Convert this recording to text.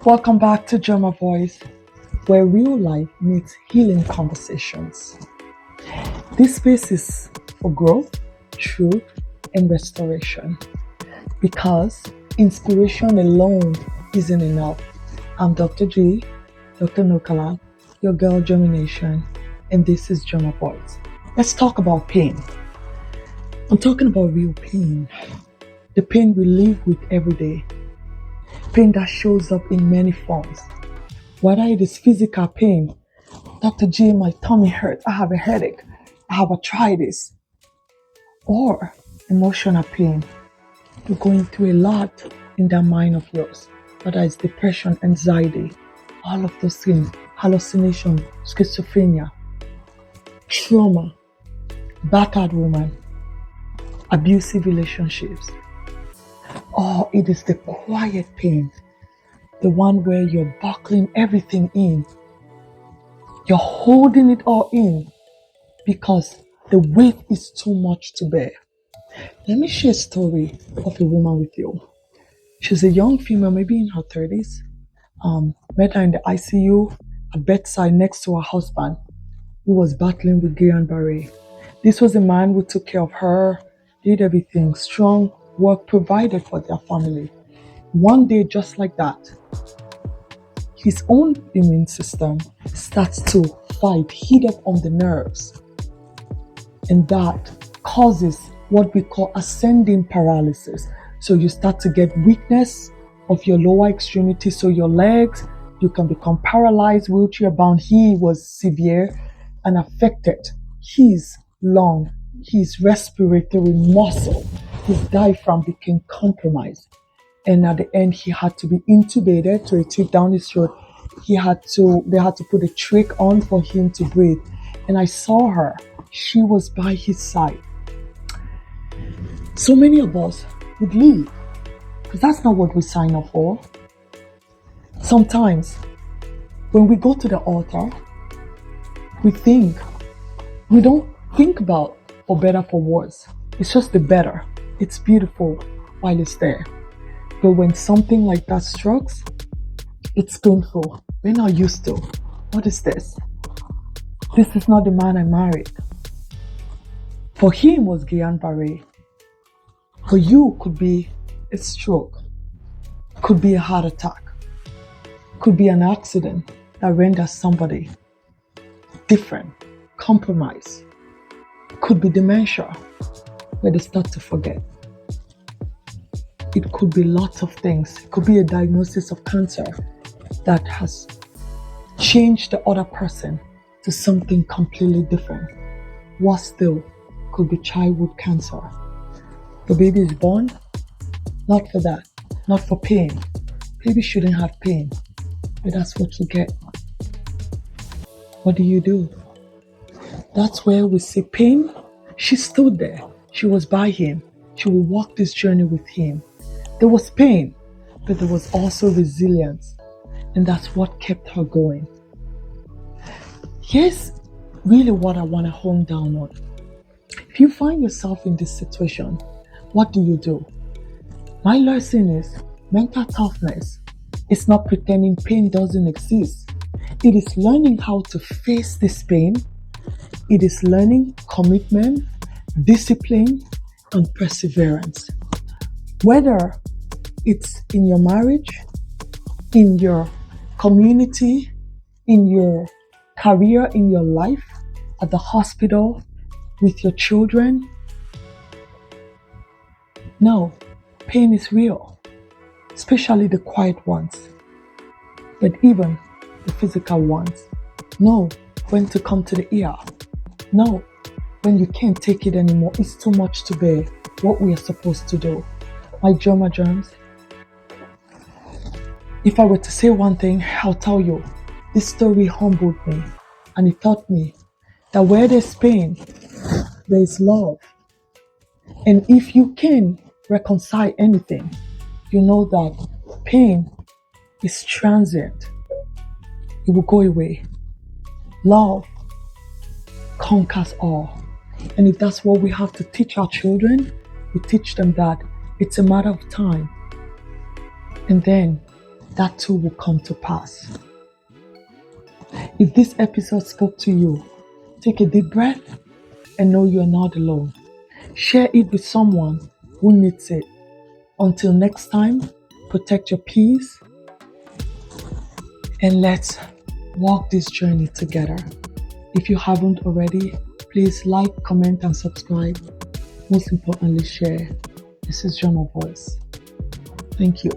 Welcome back to Germavoice, where real life meets healing conversations. This space is for growth, truth, and restoration because inspiration alone isn't enough. I'm Dr. G, Dr. Nukala, your girl Germination, and this is Germavoice. Let's talk about pain. I'm talking about real pain, the pain we live with every day, pain that shows up in many forms. Whether it is physical pain, Dr. J, my tummy hurts, I have a headache, I have arthritis, or emotional pain. You're going through a lot in that mind of yours, whether it's depression, anxiety, all of those things, hallucination, schizophrenia, trauma, battered woman, abusive relationships. Or it is the quiet pain, the one where you're buckling everything in. You're holding it all in because the weight is too much to bear. Let me share a story of a woman with you. She's a young female, maybe in her 30s. Met her in the ICU, a bedside next to her husband, who was battling with Guillain-Barré. This was a man who took care of her, did everything, strong, work, provided for their family. One day, just like that, his own immune system starts to fight, heat up on the nerves. And that causes what we call ascending paralysis. So you start to get weakness of your lower extremity, so your legs, you can become paralyzed, wheelchair bound. He was severe and affected his lung, his respiratory muscle, his diaphragm became compromised. And at the end, he had to be intubated to a tube down his throat. They had to put a trach on for him to breathe. And I saw her. She was by his side. So many of us would leave because that's not what we sign up for. Sometimes when we go to the altar, we don't think about for better, for worse. It's just the better. It's beautiful while it's there. But when something like that strikes, it's painful. We're not used to. What is this? This is not the man I married. For him was Guillain-Barré. For you could be a stroke, could be a heart attack, could be an accident that renders somebody different, compromised. Could be dementia, where they start to forget. It could be lots of things. It could be a diagnosis of cancer that has changed the other person to something completely different. What still could be childhood cancer. The baby is born, not for that, not for pain. Baby shouldn't have pain, but that's what you get. What do? That's where we see pain. She stood there. She was by him. She will walk this journey with him. There was pain, but there was also resilience. And that's what kept her going. Here's really what I want to hone down on. If you find yourself in this situation, what do? My lesson is mental toughness. It's not pretending pain doesn't exist. It is learning how to face this pain. It is learning commitment, discipline, and perseverance. Whether it's in your marriage, in your community, in your career, in your life, at the hospital, with your children. No, pain is real, especially the quiet ones, but even the physical ones. Know when to come to the ER. Know when you can't take it anymore. It's too much to bear. What we are supposed to do. My germs. If I were to say one thing, I'll tell you, this story humbled me and it taught me that where there's pain, there is love. And if you can reconcile anything, you know that pain is transient. It will go away. Love conquers all. And if that's what we have to teach our children, we teach them that it's a matter of time. And then that too will come to pass. If this episode spoke to you, take a deep breath and know you are not alone. Share it with someone who needs it. Until next time, protect your peace and let's walk this journey together. If you haven't already, please like, comment, and subscribe. Most importantly, share. This is Germavoice. Thank you.